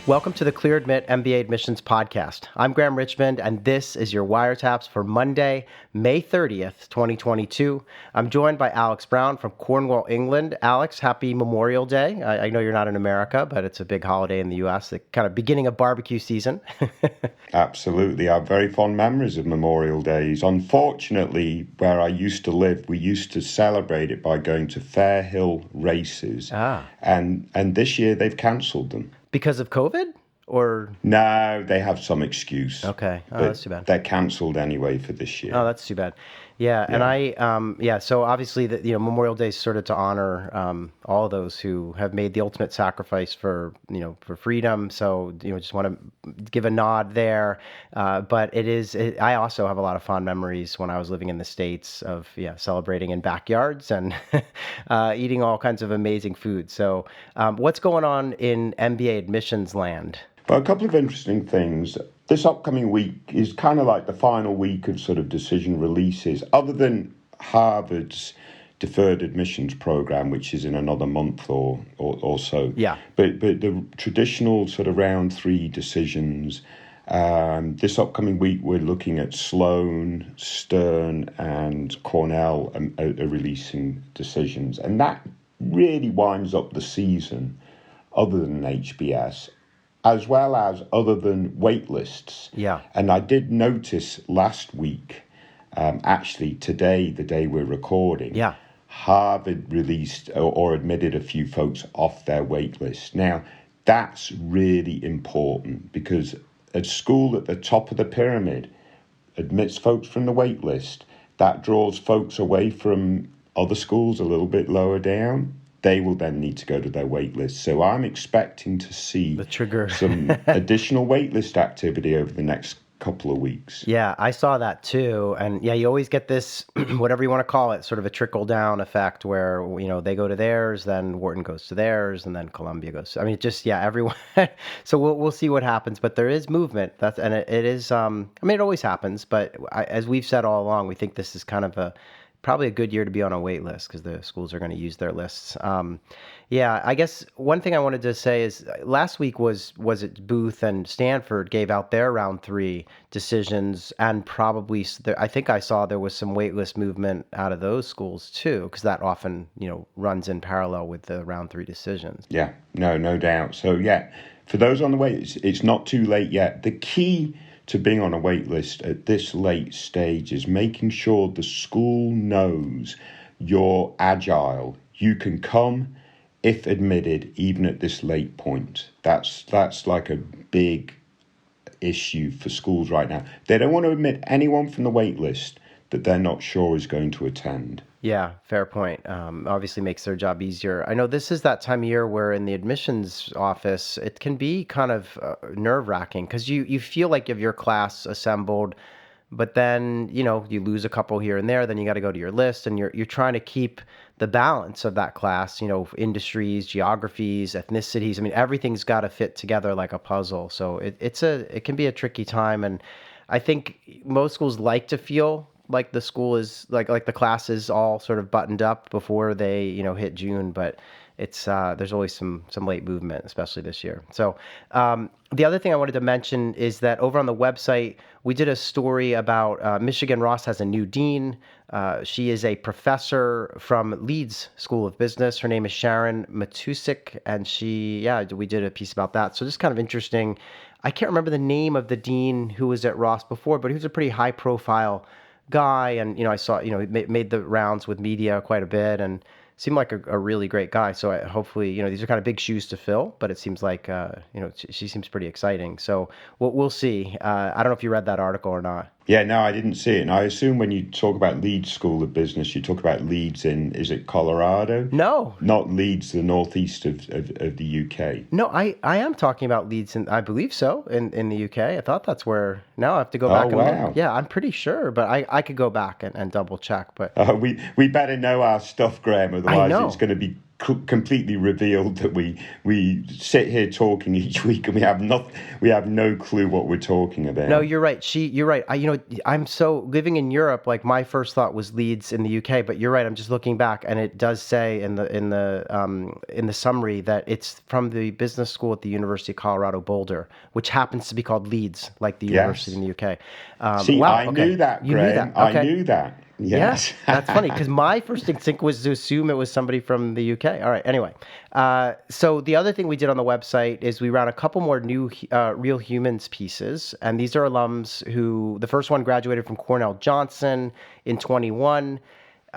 Welcome to the Clear Admit MBA Admissions Podcast. I'm Graham Richmond, and this is your WireTaps for Monday, May 30th, 2022. I'm joined by Alex Brown from Cornwall, England. Alex, happy Memorial Day. I know you're not in America, but it's a big holiday in the U.S., the kind of beginning of barbecue season. Absolutely. I have very fond memories of Memorial Days. Unfortunately, where I used to live, we used to celebrate it by going to Fair Hill races. And this year they've cancelled them. Because of COVID? Or no, they have some excuse. Okay. Oh, that's too bad. They're cancelled anyway for this year. Oh, that's too bad. Yeah. And so obviously, Memorial Day is sort of to honor all those who have made the ultimate sacrifice for freedom. So, just want to give a nod there. But I also have a lot of fond memories when I was living in the States of, celebrating in backyards and eating all kinds of amazing food. So what's going on in MBA admissions land? Well, a couple of interesting things. This upcoming week is kind of like the final week of sort of decision releases, other than Harvard's deferred admissions program, which is in another month or so. Yeah. But the traditional sort of round 3 decisions, this upcoming week we're looking at Sloan, Stern, and Cornell are releasing decisions. And that really winds up the season, other than HBS, as well as other than wait lists. Yeah. And I did notice last week, actually today, the day we're recording, Harvard released or admitted a few folks off their wait list. Now, that's really important because a school at the top of the pyramid admits folks from the wait list. That draws folks away from other schools a little bit lower down. They will then need to go to their wait list. So I'm expecting to see some additional wait list activity over the next couple of weeks. Yeah, I saw that too. And you always get this, whatever you want to call it, sort of a trickle down effect where, they go to theirs, then Wharton goes to theirs, and then Columbia goes to, everyone. So we'll see what happens, but there is movement. It is, it always happens, but as we've said all along, we think this is kind of probably a good year to be on a wait list because the schools are going to use their lists. I guess one thing I wanted to say is last week was it Booth and Stanford gave out their round 3 decisions, and probably I think I saw there was some wait list movement out of those schools too, because that often runs in parallel with the round 3 decisions. Yeah, no doubt. So for those on the wait, it's not too late yet. The key to being on a wait list at this late stage is making sure the school knows you're agile. You can come if admitted, even at this late point. That's like a big issue for schools right now. They don't want to admit anyone from the wait list that they're not sure is going to attend. Yeah, fair point. Obviously makes their job easier. I know this is that time of year where in the admissions office, it can be kind of nerve-wracking because you feel like you have your class assembled, but then, you lose a couple here and there, then you got to go to your list and you're trying to keep the balance of that class, industries, geographies, ethnicities. Everything's got to fit together like a puzzle. So it can be a tricky time. And I think most schools like to feel like the school is like the class is all sort of buttoned up before they hit June, but it's there's always some late movement, especially this year. So the other thing I wanted to mention is that over on the website we did a story about Michigan Ross has a new dean. She is a professor from Leeds School of Business. Her name is Sharon Matusik, and we did a piece about that. So just kind of interesting. I can't remember the name of the dean who was at Ross before, but he was a pretty high profile guy, and I saw he made the rounds with media quite a bit and seemed like a really great guy. So hopefully these are kind of big shoes to fill, but it seems like she seems pretty exciting. So we'll see. I don't know if you read that article or not. Yeah, no, I didn't see it. And I assume when you talk about Leeds School of Business, you talk about Leeds in, is it Colorado? No. Not Leeds, the northeast of the UK. No, I am talking about Leeds, and I believe so, in the UK. I thought that's where, now I have to go back and look. Yeah, I'm pretty sure, but I could go back and double check. But we better know our stuff, Graham, otherwise it's going to be completely revealed that we sit here talking each week and we have no clue what we're talking about. No, you're right. You're right. I'm so living in Europe. Like my first thought was Leeds in the UK, but you're right. I'm just looking back, and it does say in the summary that it's from the business school at the University of Colorado Boulder, which happens to be called Leeds, like the university in the UK. See, wow, I knew that, Graham. You knew that. Okay. I knew that. Yes. Yeah, that's funny because my first instinct was to assume it was somebody from the UK. All right. Anyway, so the other thing we did on the website is we ran a couple more new Real Humans pieces, and these are alums who the first one graduated from Cornell Johnson in 21.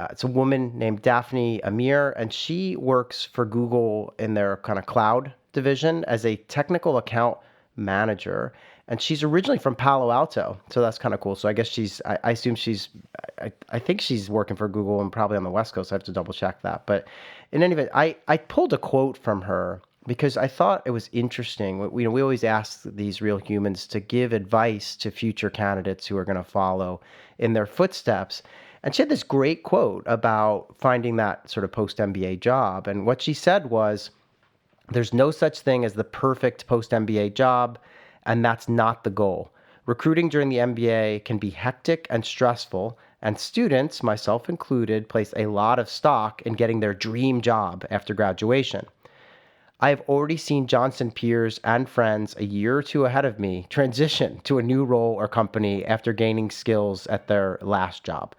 It's a woman named Daphne Amir, and she works for Google in their kind of cloud division as a technical account manager. And she's originally from Palo Alto, so that's kind of cool. So I guess I assume I think she's working for Google and probably on the West Coast. I have to double check that. But in any event, I pulled a quote from her because I thought it was interesting. We always ask these real humans to give advice to future candidates who are going to follow in their footsteps. And she had this great quote about finding that sort of post-MBA job. And what she said was, there's no such thing as the perfect post-MBA job, and that's not the goal. Recruiting during the MBA can be hectic and stressful, and students, myself included, place a lot of stock in getting their dream job after graduation. I have already seen Johnson peers and friends a year or two ahead of me transition to a new role or company after gaining skills at their last job.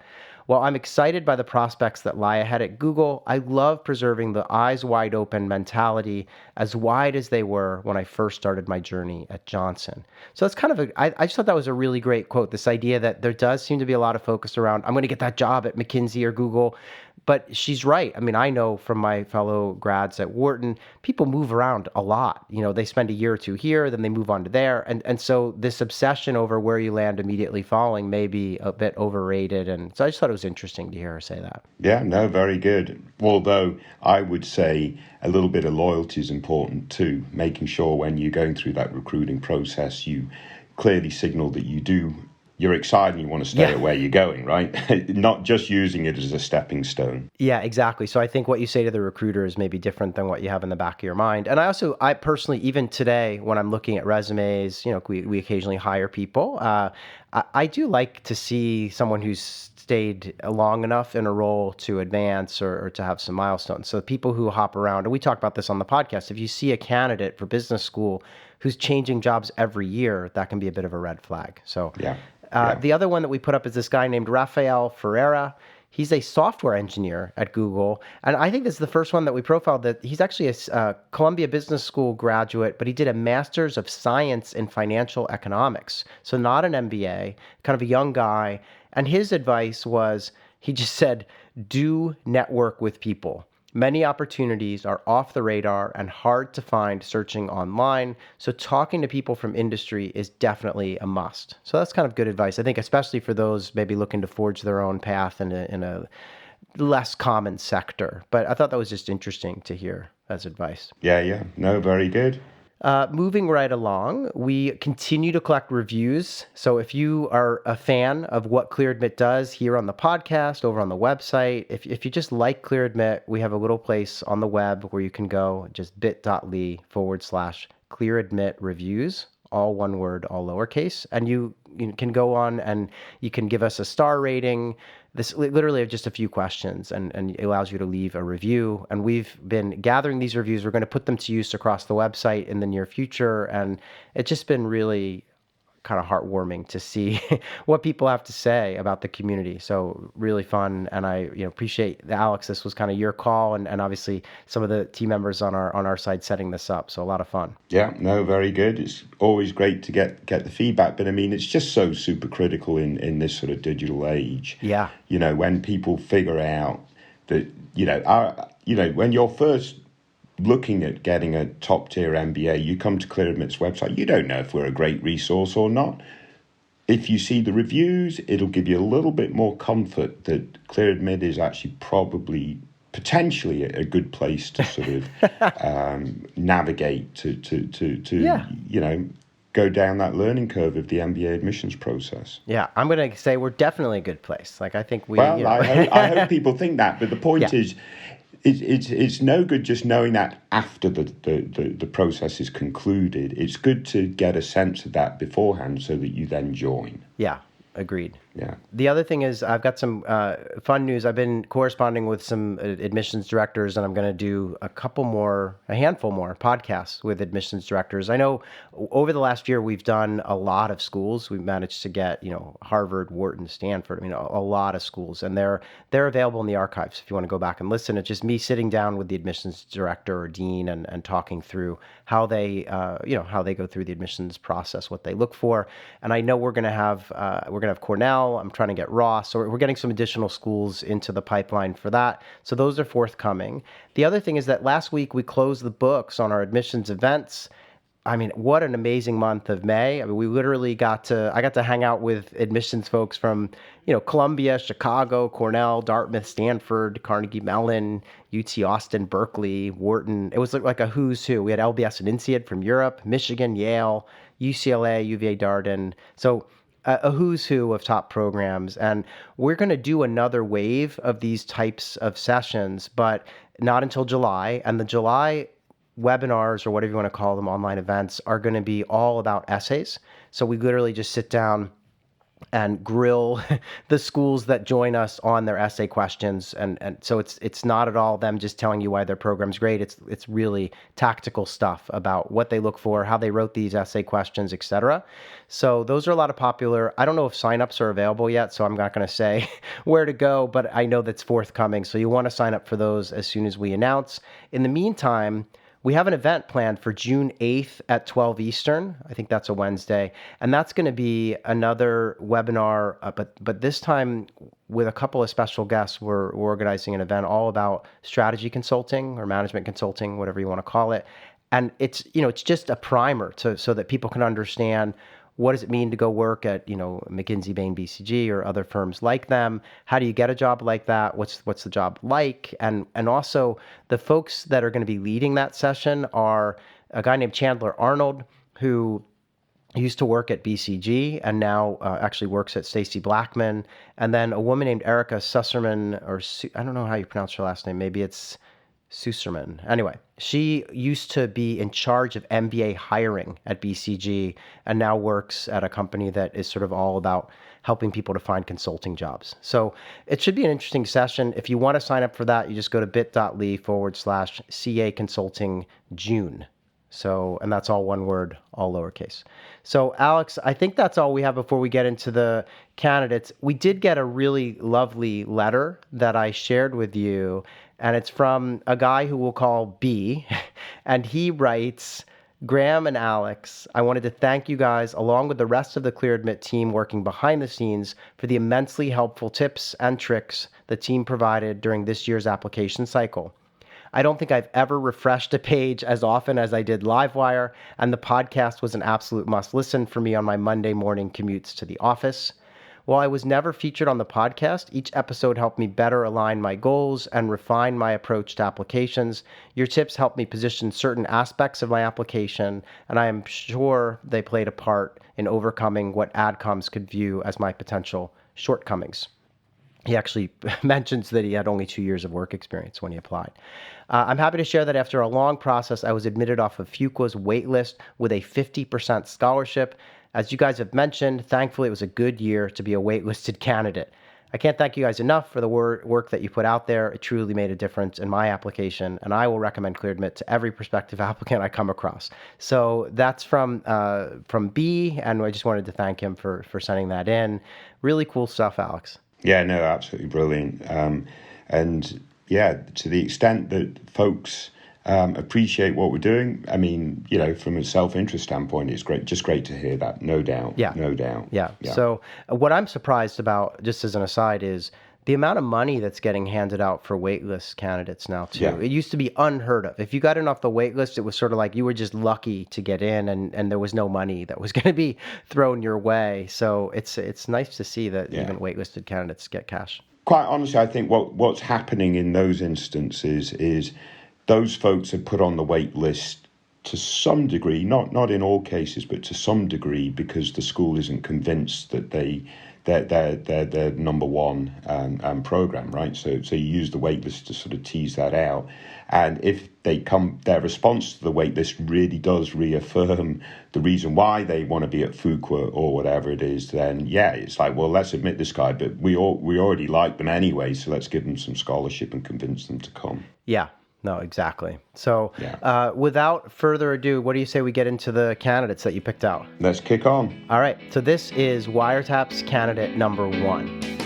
While I'm excited by the prospects that lie ahead at Google, I love preserving the eyes wide open mentality, as wide as they were when I first started my journey at Johnson. So that's kind of I just thought that was a really great quote, this idea that there does seem to be a lot of focus around, I'm going to get that job at McKinsey or Google. But she's right. I mean, I know from my fellow grads at Wharton, people move around a lot. They spend a year or two here, then they move on to there. And so this obsession over where you land immediately following may be a bit overrated. And so I just thought it was interesting to hear her say that. Yeah, no, very good. Although I would say a little bit of loyalty is important too, making sure when you're going through that recruiting process, you clearly signal that you're excited and you want to stay at where you're going, right? Not just using it as a stepping stone. Yeah, exactly. So I think what you say to the recruiter is maybe different than what you have in the back of your mind. And I personally, even today, when I'm looking at resumes, we occasionally hire people. I do like to see someone who's stayed long enough in a role to advance or to have some milestones. So people who hop around, and we talk about this on the podcast, if you see a candidate for business school who's changing jobs every year, that can be a bit of a red flag. So yeah. The other one that we put up is this guy named Rafael Ferreira. He's a software engineer at Google. And I think this is the first one that we profiled, that he's actually a Columbia Business School graduate, but he did a Master's of Science in Financial Economics. So not an MBA, kind of a young guy. And his advice was, he just said, do network with people. Many opportunities are off the radar and hard to find searching online. So talking to people from industry is definitely a must. So that's kind of good advice, I think, especially for those maybe looking to forge their own path in a less common sector. But I thought that was just interesting to hear as advice. Yeah. No, very good. Moving right along, we continue to collect reviews. So if you are a fan of what ClearAdmit does here on the podcast, over on the website, if you just like ClearAdmit, we have a little place on the web where you can go, just bit.ly/ClearAdmit reviews, all one word, all lowercase. And you can go on and you can give us a star rating. This literally just a few questions, and it allows you to leave a review. And we've been gathering these reviews. We're going to put them to use across the website in the near future. And it's just been really kind of heartwarming to see what people have to say about the community. So really fun. And I appreciate, Alex, this was kind of your call, and obviously some of the team members on our side setting this up. So a lot of fun. Yeah, no, very good. It's always great to get the feedback. But I mean, it's just so super critical in this sort of digital age. Yeah. When people figure out that, when you're first looking at getting a top-tier MBA, you come to ClearAdmit's website, you don't know if we're a great resource or not. If you see the reviews, it'll give you a little bit more comfort that ClearAdmit is actually potentially a good place to sort of navigate to go down that learning curve of the MBA admissions process. Yeah, I'm going to say we're definitely a good place. Like, I think we... Well, I hope people think that, but the point is, it's no good just knowing that after the process is concluded. It's good to get a sense of that beforehand so that you then join. Yeah, agreed. Yeah. The other thing is I've got some fun news. I've been corresponding with some admissions directors, and I'm going to do a handful more podcasts with admissions directors. I know over the last year we've done a lot of schools. We've managed to get, Harvard, Wharton, Stanford, a lot of schools, and they're available in the archives if you want to go back and listen. It's just me sitting down with the admissions director or dean and talking through how they go through the admissions process, what they look for. And I know we're going to have Cornell. I'm trying to get Ross. So we're getting some additional schools into the pipeline for that. So those are forthcoming. The other thing is that last week we closed the books on our admissions events. I mean, what an amazing month of May. I mean, I got to hang out with admissions folks from, Columbia, Chicago, Cornell, Dartmouth, Stanford, Carnegie Mellon, UT Austin, Berkeley, Wharton. It was like a who's who. We had LBS and INSEAD from Europe, Michigan, Yale, UCLA, UVA, Darden. So a who's who of top programs. And we're going to do another wave of these types of sessions, but not until July. And the July webinars, or whatever you want to call them, online events, are going to be all about essays. So we literally just sit down and grill the schools that join us on their essay questions. And so it's not at all them just telling you why their program's great. It's really tactical stuff about what they look for, how they wrote these essay questions, etc. So those are a lot of popular. I don't know if signups are available yet, so I'm not going to say where to go, but I know that's forthcoming. So you want to sign up for those as soon as we announce. In the meantime, we have an event planned for June 8th at 12 Eastern. I think that's a Wednesday. And that's going to be another webinar, but this time with a couple of special guests. We're organizing an event all about strategy consulting or management consulting, whatever you want to call it. And it's just a primer so that people can understand what does it mean to go work at, McKinsey, Bain, BCG, or other firms like them? How do you get a job like that? What's the job like? And also the folks that are going to be leading that session are a guy named Chandler Arnold, who used to work at BCG and now actually works at Stacey Blackman. And then a woman named Erica Susserman, I don't know how you pronounce her last name. Maybe it's Susserman. Anyway, she used to be in charge of MBA hiring at BCG and now works at a company that is sort of all about helping people to find consulting jobs. So it should be an interesting session. If you want to sign up for that, you just go to bit.ly/CA Consulting June. So, and that's all one word, all lowercase. So Alex, I think that's all we have before we get into the candidates. We did get a really lovely letter that I shared with you, and it's from a guy who we'll call B, and he writes, Graham and Alex, I wanted to thank you guys, along with the rest of the ClearAdmit team working behind the scenes, for the immensely helpful tips and tricks the team provided during this year's application cycle. I don't think I've ever refreshed a page as often as I did LiveWire, and the podcast was an absolute must-listen for me on my Monday morning commutes to the office. While I was never featured on the podcast, each episode helped me better align my goals and refine my approach to applications. Your tips helped me position certain aspects of my application, and I am sure they played a part in overcoming what adcoms could view as my potential shortcomings. He actually mentions that he had only 2 years of work experience when he applied. I'm happy to share that after a long process, I was admitted off of Fuqua's waitlist with a 50% scholarship. As you guys have mentioned, thankfully it was a good year to be a waitlisted candidate. I can't thank you guys enough for the work that you put out there. It truly made a difference in my application, and I will recommend ClearAdmit to every prospective applicant I come across. So that's from B, and I just wanted to thank him for sending that in. Really cool stuff, Alex. Yeah, no, absolutely brilliant. And yeah, to the extent that folks appreciate what we're doing, I mean, from a self-interest standpoint, it's great, just great to hear that, no doubt. Yeah. No doubt. Yeah. So what I'm surprised about, just as an aside, is the amount of money that's getting handed out for waitlist candidates now, too. Yeah. It used to be unheard of. If you got in off the waitlist, it was sort of like you were just lucky to get in, and there was no money that was going to be thrown your way. So it's nice to see that even waitlisted candidates get cash. Quite honestly, I think what's happening in those instances is those folks are put on the wait list to some degree, not in all cases, but to some degree, because the school isn't convinced that they're number one program, right? So you use the waitlist to sort of tease that out. And if their response to the waitlist really does reaffirm the reason why they want to be at Fuqua or whatever it is, then yeah, it's like, well, let's admit this guy, but we already like them anyway, so let's give them some scholarship and convince them to come. Yeah. No, exactly. So without further ado, what do you say we get into the candidates that you picked out? Let's kick on. All right. So this is WireTaps candidate number 1.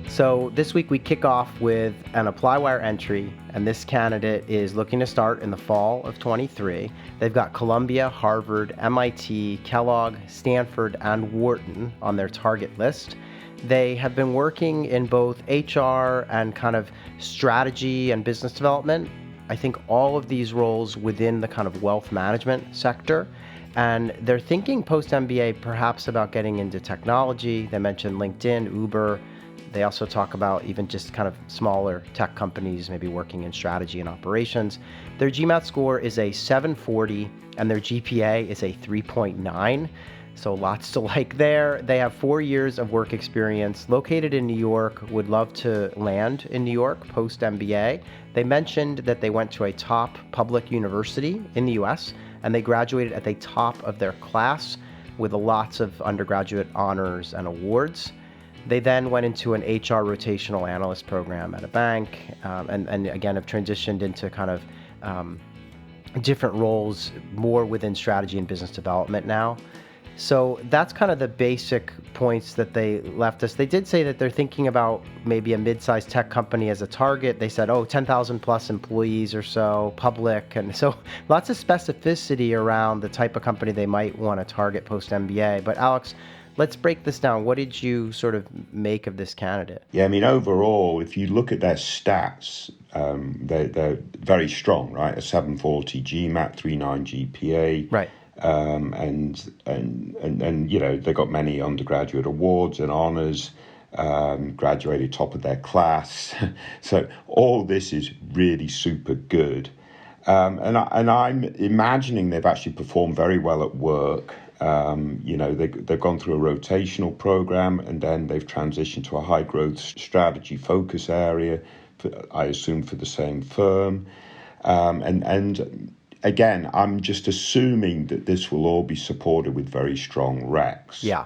So this week we kick off with an ApplyWire entry, and this candidate is looking to start in the fall of 23. They've got Columbia, Harvard, MIT, Kellogg, Stanford, and Wharton on their target list. They have been working in both HR and kind of strategy and business development. I think all of these roles within the kind of wealth management sector. And they're thinking post-MBA perhaps about getting into technology. They mentioned LinkedIn, Uber. They also talk about even just kind of smaller tech companies, maybe working in strategy and operations. Their GMAT score is a 740 and their GPA is a 3.9. So lots to like there. They have 4 years of work experience, located in New York, would love to land in New York post-MBA. They mentioned that they went to a top public university in the US, and they graduated at the top of their class with lots of undergraduate honors and awards. They then went into an HR rotational analyst program at a bank, and again have transitioned into kind of different roles more within strategy and business development now. So that's kind of the basic points that they left us. They did say that they're thinking about maybe a mid-sized tech company as a target. They said, 10,000 plus employees or so, public. And so lots of specificity around the type of company they might want to target post-MBA. But Alex, let's break this down. What did you sort of make of this candidate? Yeah, I mean, overall, if you look at their stats, they're very strong, right? A 740 GMAT, 3.9 GPA. Right. And you know, they got many undergraduate awards and honors, graduated top of their class. So all this is really super good. And I'm imagining they've actually performed very well at work. You know, they've gone through a rotational program, and then they've transitioned to a high growth strategy focus area, I assume for the same firm. And again, I'm just assuming that this will all be supported with very strong recs. Yeah.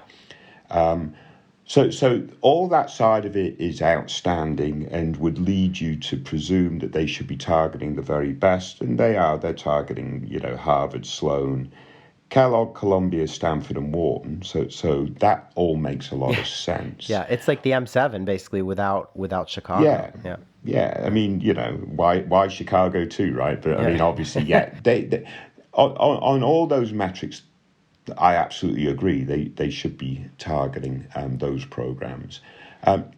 So all that side of it is outstanding and would lead you to presume that they should be targeting the very best, and they are. They're targeting, you know, Harvard, Sloan, Kellogg, Columbia, Stanford, and Wharton. So that all makes a lot of sense. Yeah, it's like the M7 basically without Chicago. Yeah. I mean, you know, why Chicago too, right? But I mean, obviously, yeah. They on all those metrics, I absolutely agree. They should be targeting those programs.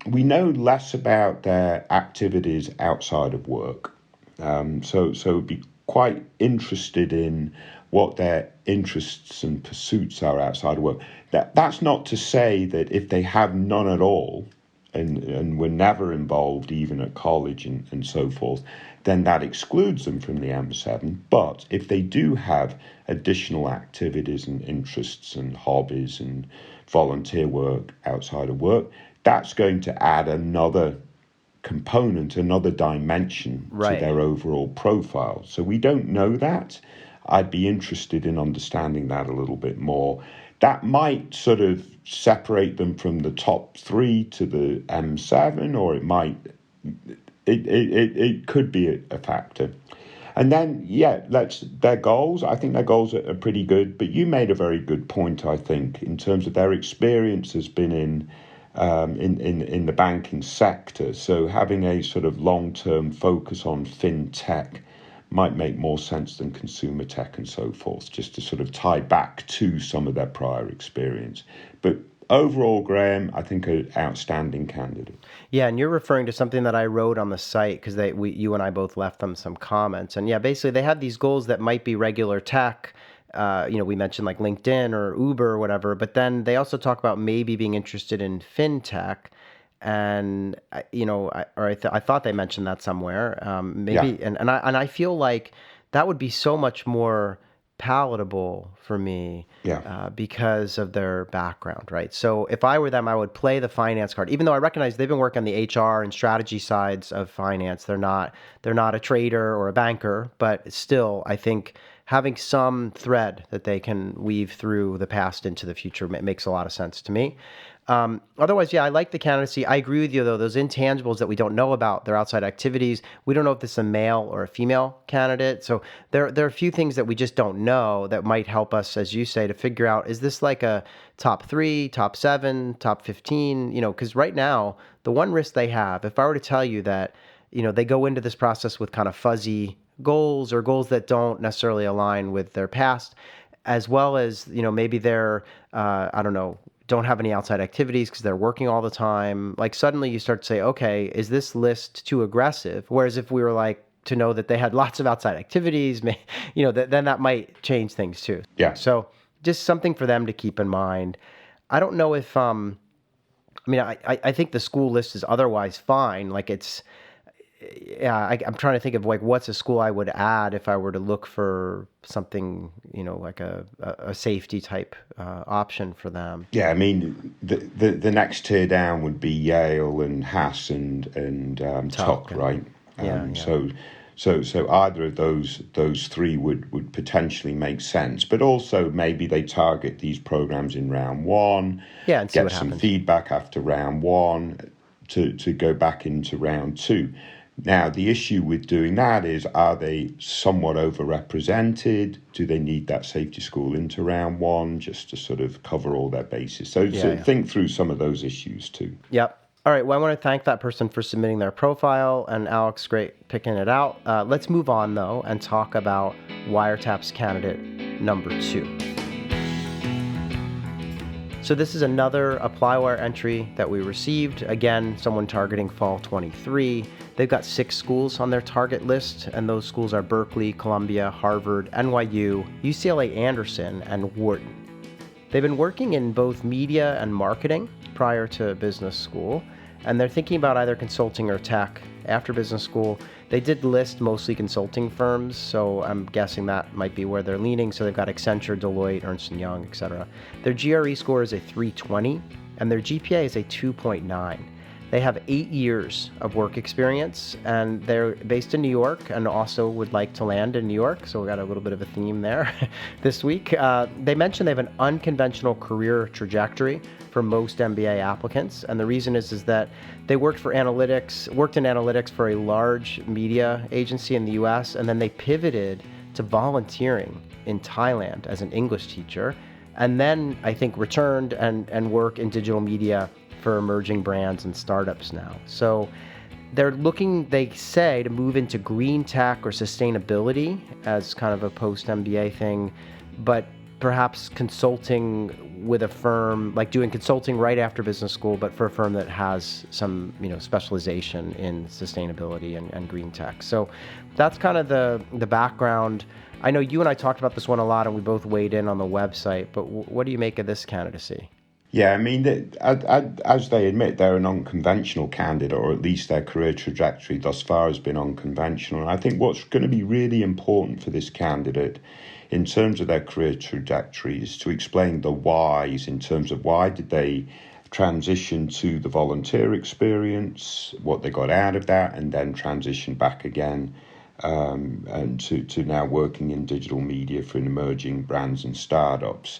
We know less about their activities outside of work, so be quite interested in what their interests and pursuits are outside of work. That's not to say that if they have none at all, and were never involved even at college and so forth, then that excludes them from the M7. But if they do have additional activities and interests and hobbies and volunteer work outside of work, that's going to add another component, another dimension to their overall profile. So we don't know that. I'd be interested in understanding that a little bit more. That might sort of separate them from the top 3 to the M7, or it could be a factor. And then, their goals. I think their goals are pretty good. But you made a very good point, I think, in terms of their experience has been in the banking sector. So having a sort of long-term focus on fintech might make more sense than consumer tech and so forth, just to sort of tie back to some of their prior experience. But overall, Graham, I think an outstanding candidate. Yeah, and you're referring to something that I wrote on the site because you and I both left them some comments. And yeah, basically they have these goals that might be regular tech. We mentioned like LinkedIn or Uber or whatever, but then they also talk about maybe being interested in fintech. And I thought they mentioned that somewhere. Maybe, and I feel like that would be so much more palatable for me because of their background, right? So if I were them, I would play the finance card, even though I recognize they've been working on the HR and strategy sides of finance. They're not a trader or a banker, but still, I think having some thread that they can weave through the past into the future makes a lot of sense to me. Otherwise, yeah, I like the candidacy. I agree with you, though. Those intangibles that we don't know about, their outside activities, we don't know if this is a male or a female candidate. So there are a few things that we just don't know that might help us, as you say, to figure out, is this like a top 3, top 7, top 15? Because right now, the one risk they have, if I were to tell you that, they go into this process with kind of fuzzy goals or goals that don't necessarily align with their past, as well as, maybe they're, I don't know, don't have any outside activities because they're working all the time. Like suddenly you start to say, okay, is this list too aggressive? Whereas if we were like to know that they had lots of outside activities, then that might change things too. Yeah. So just something for them to keep in mind. I don't know if, I think the school list is otherwise fine. Like I'm trying to think of like what's a school I would add if I were to look for something, like a safety type option for them. Yeah, I mean the next tier down would be Yale and Haas and Tuck, right? Yeah. So either of those three would potentially make sense, but also maybe they target these programs in round one, and see get what some happens. feedback after round one to go back into round two. Now, the issue with doing that is, are they somewhat overrepresented? Do they need that safety school into round one just to sort of cover all their bases? So think through some of those issues too. Yep. All right. Well, I want to thank that person for submitting their profile. And Alex, great picking it out. Let's move on, though, and talk about WireTaps candidate number 2. So this is another ApplyWire entry that we received. Again, someone targeting fall 23. They've got 6 schools on their target list, and those schools are Berkeley, Columbia, Harvard, NYU, UCLA Anderson, and Wharton. They've been working in both media and marketing prior to business school, and they're thinking about either consulting or tech after business school. They did list mostly consulting firms, so I'm guessing that might be where they're leaning. So they've got Accenture, Deloitte, Ernst & Young, etc. Their GRE score is a 320, and their GPA is a 2.9. They have 8 years of work experience, and they're based in New York and also would like to land in New York, so we got a little bit of a theme there this week. They mentioned they have an unconventional career trajectory for most MBA applicants, and the reason is that they worked in analytics for a large media agency in the US, and then they pivoted to volunteering in Thailand as an English teacher, and then I think returned and work in digital media for emerging brands and startups now. So they're looking, they say, to move into green tech or sustainability as kind of a post-MBA thing, but perhaps consulting with a firm, like doing consulting right after business school, but for a firm that has some, specialization in sustainability and green tech. So that's kind of the background. I know you and I talked about this one a lot, and we both weighed in on the website, but what do you make of this candidacy? Yeah, I mean, as they admit, they're an unconventional candidate, or at least their career trajectory thus far has been unconventional. And I think what's going to be really important for this candidate in terms of their career trajectory is to explain the whys in terms of why did they transition to the volunteer experience, what they got out of that, and then transition back again and to now working in digital media for emerging brands and startups.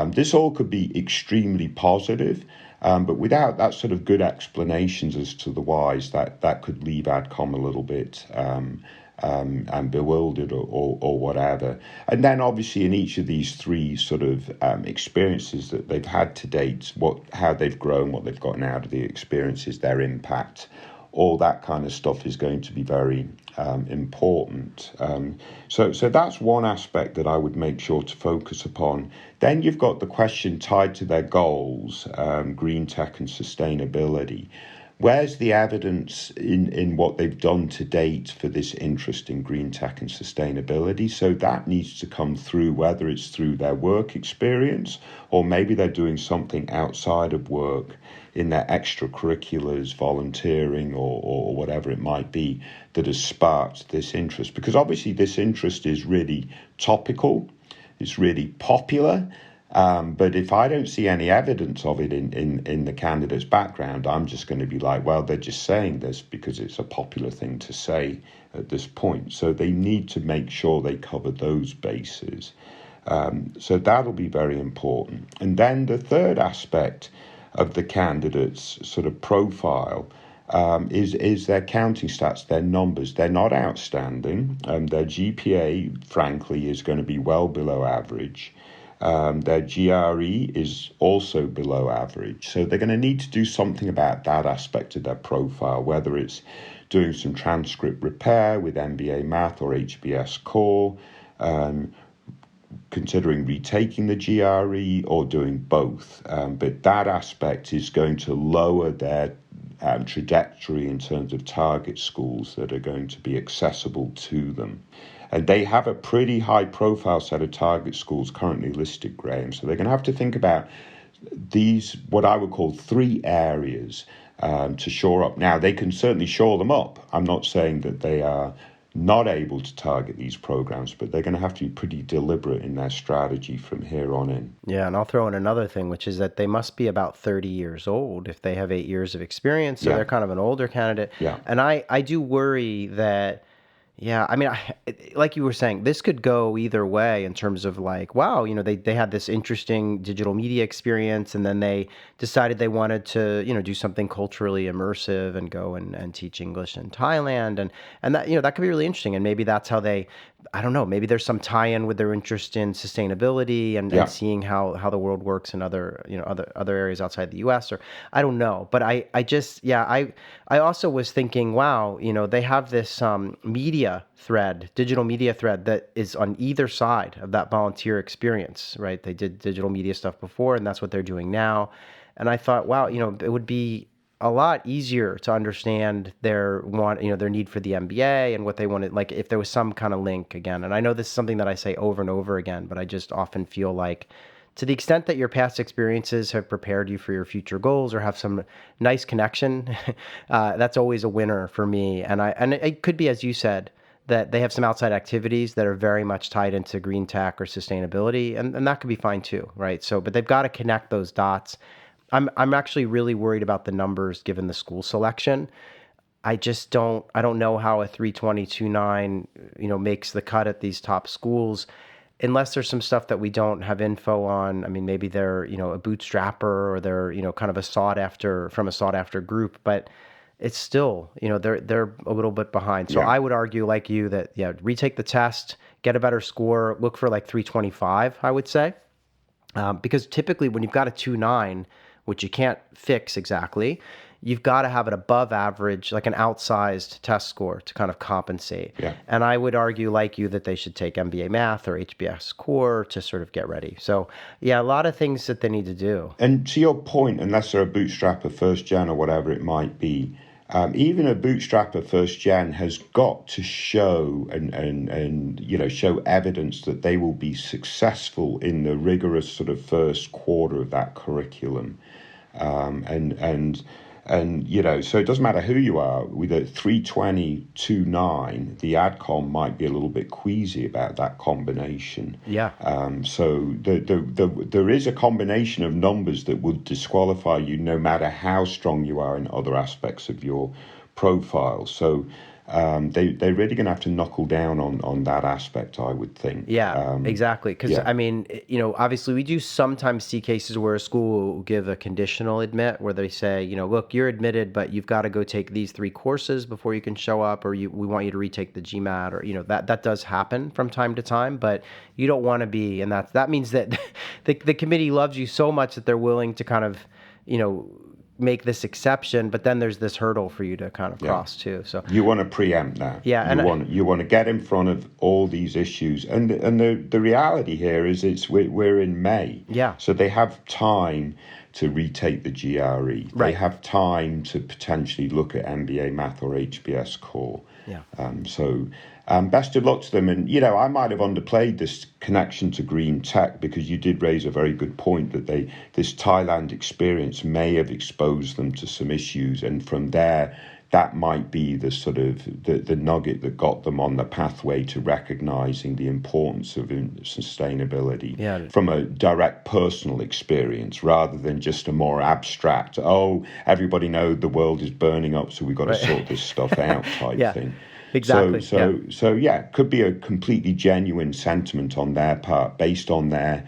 This all could be extremely positive, but without that sort of good explanations as to the whys, that could leave AdCom a little bit and bewildered or whatever. And then obviously in each of these 3 sort of experiences that they've had to date, how they've grown, what they've gotten out of the experiences, their impact, all that kind of stuff is going to be very important. So that's one aspect that I would make sure to focus upon. Then you've got the question tied to their goals, green tech and sustainability. where's the evidence in what they've done to date for this interest in green tech and sustainability? So that needs to come through, whether it's through their work experience or maybe they're doing something outside of work in their extracurriculars, volunteering or whatever it might be that has sparked this interest. Because obviously this interest is really topical, it's really popular. But if I don't see any evidence of it in the candidate's background, I'm just going to be like, well, they're just saying this because it's a popular thing to say at this point. So they need to make sure they cover those bases. So that'll be very important. And then the third aspect of the candidate's sort of profile is their counting stats, their numbers. They're not outstanding. Their GPA, frankly, is going to be well below average. Their GRE is also below average. So they're going to need to do something about that aspect of their profile, whether it's doing some transcript repair with MBA Math or HBS Core, considering retaking the GRE or doing both. But that aspect is going to lower their trajectory in terms of target schools that are going to be accessible to them. And they have a pretty high profile set of target schools currently listed, Graham. So they're going to have to think about these, what I would call 3 areas to shore up. Now, they can certainly shore them up. I'm not saying that they are not able to target these programs, but they're going to have to be pretty deliberate in their strategy from here on in. Yeah, and I'll throw in another thing, which is that they must be about 30 years old if they have 8 years of experience. So they're kind of an older candidate. Yeah. And I do worry that, yeah, I mean, like you were saying, this could go either way in terms of like, wow, they had this interesting digital media experience and then they decided they wanted to, do something culturally immersive and go and teach English in Thailand. And that, that could be really interesting. And maybe that's how I don't know, maybe there's some tie-in with their interest in sustainability and seeing how the world works in other areas outside the US, or I don't know. But I also was thinking, wow, they have this digital media thread that is on either side of that volunteer experience, right? They did digital media stuff before and that's what they're doing now. And I thought, wow, it would be a lot easier to understand their need for the MBA and what they wanted, like if there was some kind of link again. And I know this is something that I say over and over again, but I just often feel like to the extent that your past experiences have prepared you for your future goals or have some nice connection, that's always a winner for me. And it could be, as you said, that they have some outside activities that are very much tied into green tech or sustainability, and that could be fine too, right? So, but they've got to connect those dots. I'm actually really worried about the numbers given the school selection. I don't know how a 320.29, makes the cut at these top schools unless there's some stuff that we don't have info on. I mean, maybe they're, a bootstrapper or they're, kind of a sought after group, but it's still, they're a little bit behind. So I would argue like you that, retake the test, get a better score, look for like 325, I would say. Because typically when you've got a 2.9, which you can't fix exactly, you've got to have an above average, like an outsized test score to kind of compensate. Yeah. And I would argue like you that they should take MBA Math or HBS Core to sort of get ready. So yeah, a lot of things that they need to do. And to your point, unless they're a bootstrapper first gen or whatever it might be, even a bootstrapper first gen has got to show and show evidence that they will be successful in the rigorous sort of first quarter of that curriculum, so it doesn't matter who you are. With a 320.29, the AdCom might be a little bit queasy about that combination. Yeah. So there is a combination of numbers that would disqualify you no matter how strong you are in other aspects of your profile. So they're really going to have to knuckle down on that aspect, I would think. Yeah, exactly. Because, I mean, obviously we do sometimes see cases where a school will give a conditional admit where they say, look, you're admitted, but you've got to go take these 3 courses before you can show up, or we want you to retake the GMAT, or, that does happen from time to time, but you don't want to be, and that means that the committee loves you so much that they're willing to kind of, make this exception, but then there's this hurdle for you to kind of cross too. So you want to preempt that. Yeah, you want to get in front of all these issues, and the reality here is we're in May. Yeah. So they have time to retake the GRE. Right. They have time to potentially look at MBA Math or HBS Core. Yeah. Best of luck to them. And, I might have underplayed this connection to green tech, because you did raise a very good point that this Thailand experience may have exposed them to some issues. And from there, that might be the sort of the nugget that got them on the pathway to recognizing the importance of sustainability from a direct personal experience, rather than just a more abstract, everybody knows the world is burning up, so we've got to sort this stuff out type thing. Exactly. So it could be a completely genuine sentiment on their part based on their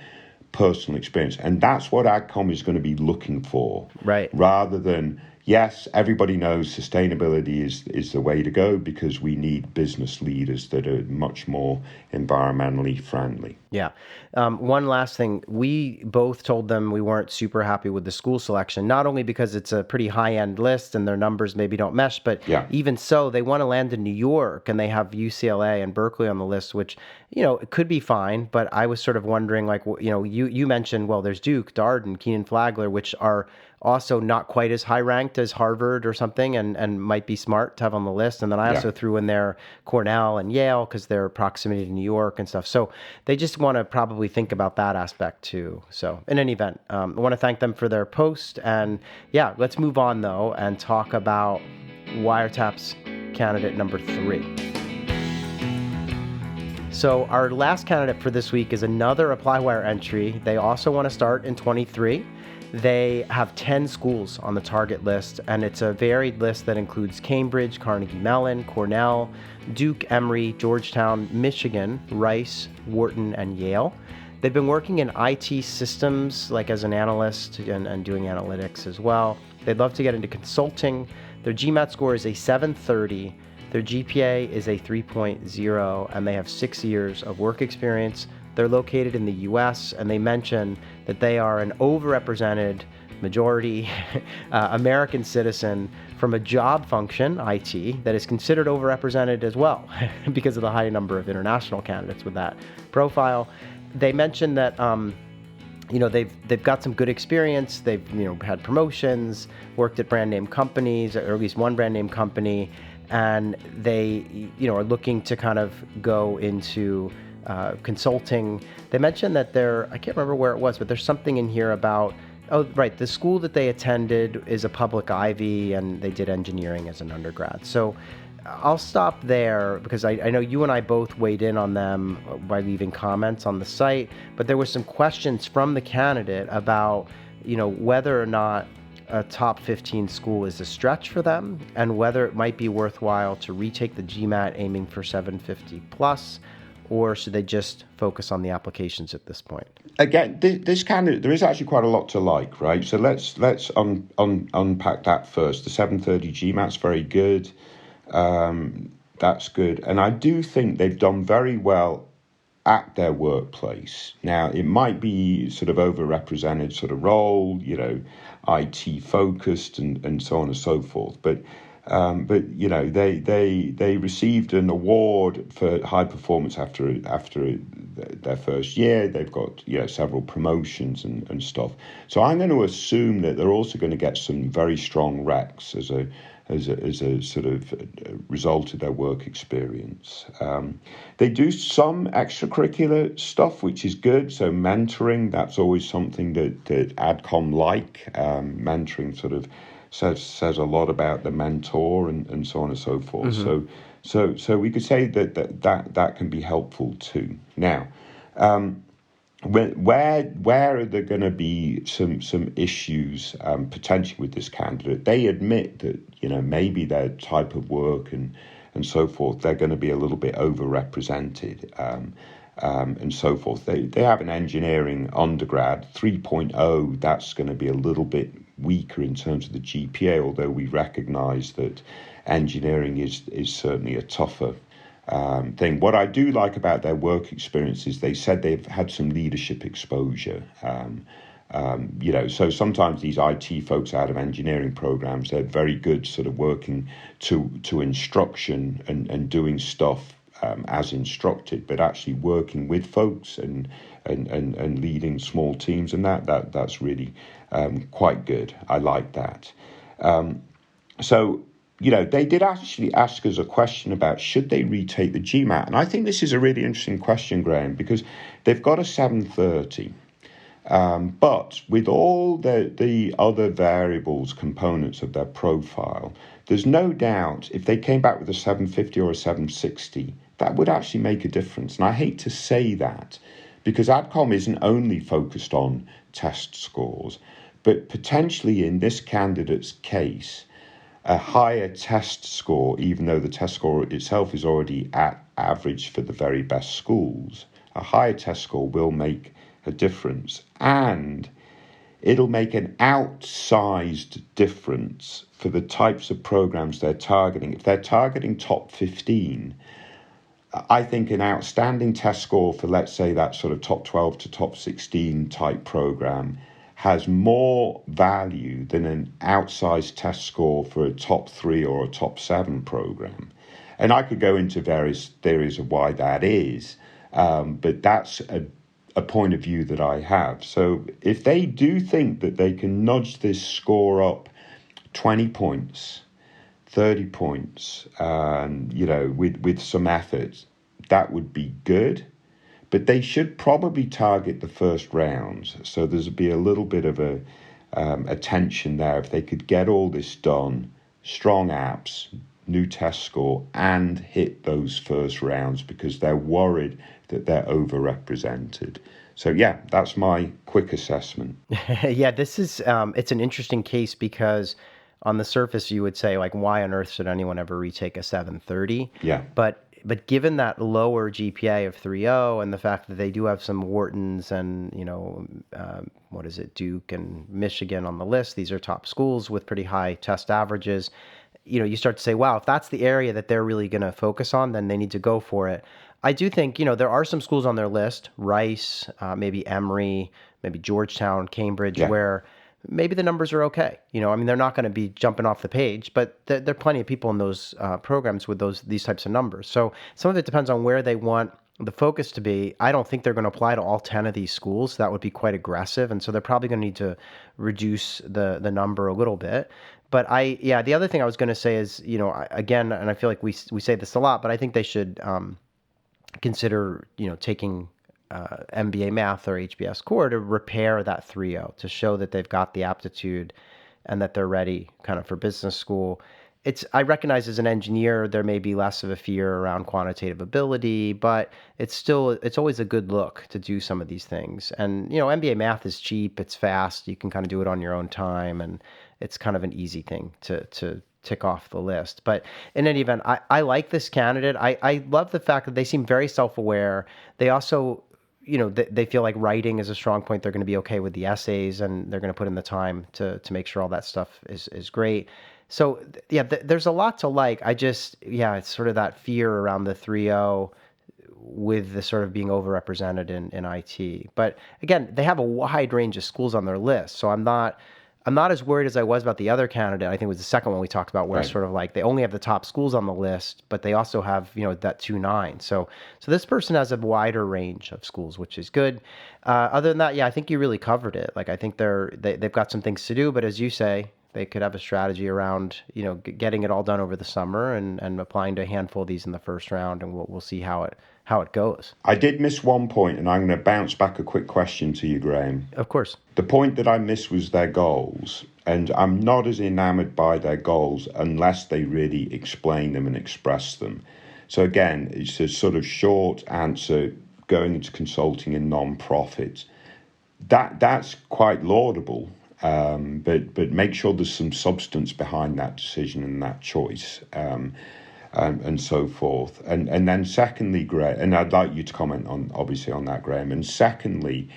personal experience. And that's what AdCom is going to be looking for. Right. Rather than, yes, everybody knows sustainability is the way to go, because we need business leaders that are much more environmentally friendly. Yeah. One last thing. We both told them we weren't super happy with the school selection, not only because it's a pretty high-end list and their numbers maybe don't mesh, but even so, they want to land in New York, and they have UCLA and Berkeley on the list, which, it could be fine. But I was sort of wondering, you mentioned, well, there's Duke, Darden, Keenan Flagler, which are also not quite as high ranked as Harvard or something, and might be smart to have on the list. And then I also threw in there Cornell and Yale, because their proximity to New York and stuff. So they just want to probably think about that aspect too. So in any event, I want to thank them for their post. And let's move on though and talk about WireTaps candidate number 3. So our last candidate for this week is another ApplyWire entry. They also want to start in 23. They have 10 schools on the target list, and it's a varied list that includes Cambridge, Carnegie Mellon, Cornell, Duke, Emory, Georgetown, Michigan, Rice, Wharton, and Yale. They've been working in IT systems, like as an analyst and doing analytics as well. They'd love to get into consulting. Their GMAT score is a 730. Their GPA is a 3.0, and they have 6 years of work experience. They're located in the U.S., and they mention that they are an overrepresented majority American citizen from a job function, IT, that is considered overrepresented as well because of the high number of international candidates with that profile. They mention that they've got some good experience. They've had promotions, worked at brand name companies, or at least one brand name company, and they are looking to kind of go into consulting. They mentioned that I can't remember where it was, but there's something in here about, the school that they attended is a public Ivy, and they did engineering as an undergrad. So I'll stop there, because I know you and I both weighed in on them by leaving comments on the site, but there were some questions from the candidate about, whether or not a top 15 school is a stretch for them, and whether it might be worthwhile to retake the GMAT aiming for 750 plus, or should they just focus on the applications at this point? Again, this candidate, there is actually quite a lot to like, right? So let's unpack that first. The 730 GMAT's very good. That's good. And I do think they've done very well at their workplace. Now, it might be sort of overrepresented sort of role, IT focused and so on and so forth. But they received an award for high performance after their first year. They've got several promotions and stuff. So I'm going to assume that they're also going to get some very strong recs as a sort of result of their work experience. They do some extracurricular stuff, which is good. So mentoring, that's always something that AdCom like. Mentoring sort of says a lot about the mentor and so on and so forth. Mm-hmm. So we could say that can be helpful too. Now, where are there going to be some issues potentially with this candidate? They admit that maybe their type of work and so forth, they're going to be a little bit overrepresented and so forth. They have an engineering undergrad 3.0. That's going to be a little bit weaker in terms of the GPA, although we recognise that engineering is certainly a tougher thing. What I do like about their work experience is they said they've had some leadership exposure So sometimes these IT folks out of engineering programs, they're very good sort of working to instruction and doing stuff as instructed, but actually working with folks and leading small teams, and that's really quite good. I like that. They did actually ask us a question about should they retake the GMAT, and I think this is a really interesting question, Graham, because they've got a 730. But with all the other variables, components of their profile, there's no doubt if they came back with a 750 or a 760, that would actually make a difference. And I hate to say that because AdCom isn't only focused on test scores, but potentially in this candidate's case, a higher test score, even though the test score itself is already at average for the very best schools, a higher test score will make a difference, and it'll make an outsized difference for the types of programs they're targeting. If they're targeting top 15, I think an outstanding test score for, let's say, that sort of top 12 to top 16 type program has more value than an outsized test score for a top 3 or a top 7 program. And I could go into various theories of why that is, but that's a point of view that I have. So if they do think that they can nudge this score up 20 points, 30 points, with some effort, that would be good. But they should probably target the first rounds. So there's be a little bit of a tension there. If they could get all this done, strong apps, new test score, and hit those first rounds because they're worried that they're overrepresented. So yeah, that's my quick assessment. Yeah, this is it's an interesting case because on the surface you would say, like, why on earth should anyone ever retake a 730? Yeah. But given that lower GPA of 3.0 and the fact that they do have some Whartons and, Duke and Michigan on the list, these are top schools with pretty high test averages. You start to say, wow, if that's the area that they're really going to focus on, then they need to go for it. I do think, there are some schools on their list, Rice, maybe Emory, maybe Georgetown, Cambridge, where maybe the numbers are okay. They're not going to be jumping off the page, but there are plenty of people in those programs with these types of numbers. So some of it depends on where they want the focus to be. I don't think they're going to apply to all 10 of these schools. That would be quite aggressive. And so they're probably going to need to reduce the number a little bit. But the other thing I was going to say is, again, and I feel like we say this a lot, but I think they should consider, taking MBA math or HBS core to repair that 3.0, to show that they've got the aptitude and that they're ready kind of for business school. I recognize as an engineer, there may be less of a fear around quantitative ability, but it's always a good look to do some of these things. And, MBA math is cheap, it's fast, you can kind of do it on your own time, and it's kind of an easy thing to tick off the list. But in any event, I like this candidate. I love the fact that they seem very self-aware. They also, they feel like writing is a strong point. They're going to be okay with the essays, and they're going to put in the time to make sure all that stuff is great. So yeah, there's a lot to like. It's sort of that fear around the 3.0 with the sort of being overrepresented in IT. But again, they have a wide range of schools on their list. So I'm not as worried as I was about the other candidate. I think it was the second one we talked about, where sort of like they only have the top schools on the list, but they also have, that 2.9. So this person has a wider range of schools, which is good. Other than that, I think you really covered it. Like, I think they've got some things to do, but as you say, they could have a strategy around, getting it all done over the summer and applying to a handful of these in the first round, and we'll see how it goes. I did miss one point, and I'm going to bounce back a quick question to you, Graham. Of course. The point that I missed was their goals, and I'm not as enamored by their goals unless they really explain them and express them. So again, it's a sort of short answer, going into consulting in non-profit. That's quite laudable. But make sure there's some substance behind that decision and that choice, and so forth. And then secondly, Graham, and I'd like you to comment on that, Graham. And secondly,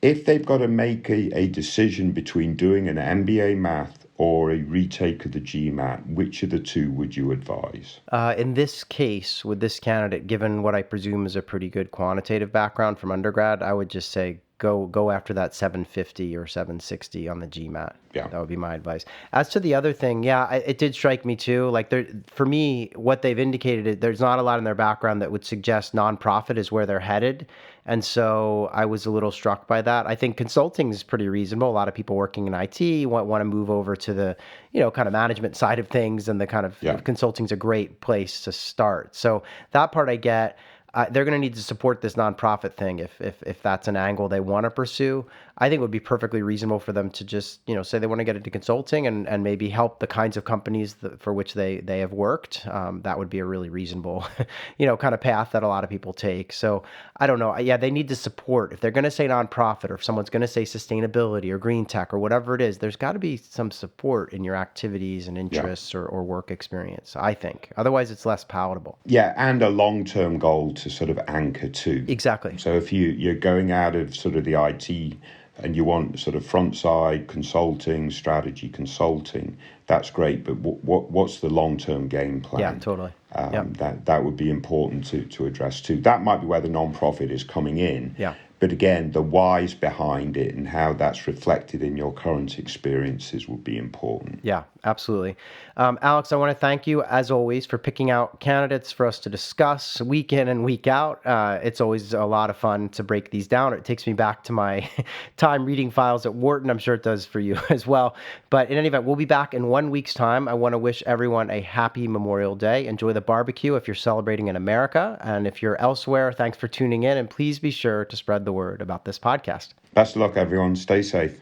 if they've got to make a decision between doing an MBA math or a retake of the GMAT, which of the two would you advise? In this case, with this candidate, given what I presume is a pretty good quantitative background from undergrad, I would just say go after that 750 or 760 on the GMAT. Yeah. That would be my advice. As to the other thing, yeah, it did strike me too. Like for me, what they've indicated is there's not a lot in their background that would suggest nonprofit is where they're headed. And so I was a little struck by that. I think consulting is pretty reasonable. A lot of people working in IT want to move over to the, kind of management side of things, and the kind of consulting is a great place to start. So that part I get. They're going to need to support this nonprofit thing if that's an angle they want to pursue. I think it would be perfectly reasonable for them to just, say they want to get into consulting and maybe help the kinds of companies for which they have worked. That would be a really reasonable, kind of path that a lot of people take. So I don't know. Yeah, they need to support. If they're going to say nonprofit, or if someone's going to say sustainability or green tech or whatever it is, there's got to be some support in your activities and interests or work experience, I think. Otherwise, it's less palatable. Yeah, and a long-term goal to sort of anchor to. Exactly. So if you're going out of sort of the IT and you want sort of front side consulting, strategy consulting, that's great. But what's the long-term game plan? Yeah, totally. That would be important to address too. That might be where the nonprofit is coming in. Yeah. But again, the whys behind it and how that's reflected in your current experiences would be important. Yeah, absolutely. Alex, I want to thank you, as always, for picking out candidates for us to discuss week in and week out. It's always a lot of fun to break these down. It takes me back to my time reading files at Wharton. I'm sure it does for you as well. But in any event, we'll be back in 1 week's time. I want to wish everyone a happy Memorial Day. Enjoy the barbecue if you're celebrating in America. And if you're elsewhere, thanks for tuning in. And please be sure to spread the word about this podcast. Best of luck, everyone. Stay safe.